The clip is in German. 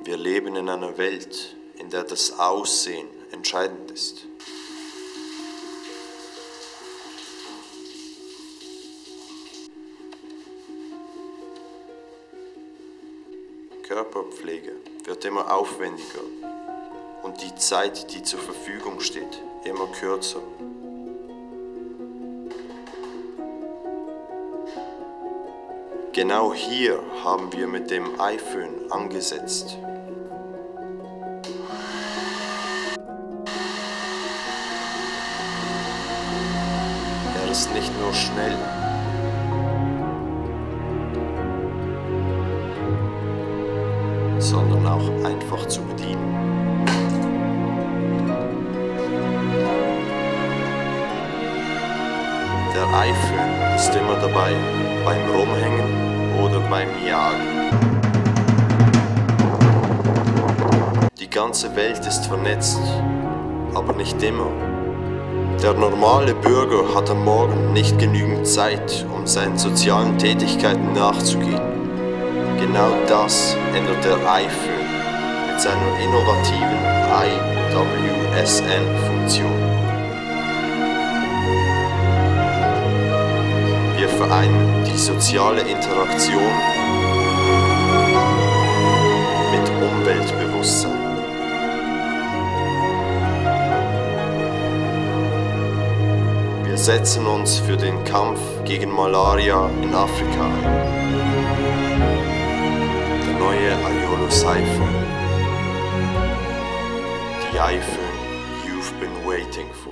Wir leben in einer Welt, in der das Aussehen entscheidend ist. Körperpflege wird immer aufwendiger und die Zeit, die zur Verfügung steht, immer kürzer. Genau hier haben wir mit dem iPhone angesetzt. Er ist nicht nur schnell, sondern auch einfach zu bedienen. Der iPhone ist immer dabei, beim Rumhängen oder beim Jagen. Die ganze Welt ist vernetzt, aber nicht immer. Der normale Bürger hat am Morgen nicht genügend Zeit, um seinen sozialen Tätigkeiten nachzugehen. Genau das ändert der iPhone mit seiner innovativen IWSN-Funktion. Wir vereinen die soziale Interaktion mit Umweltbewusstsein. Wir setzen uns für den Kampf gegen Malaria in Afrika ein. Der neue Aiolus iPhone. The iPhone you've been waiting for.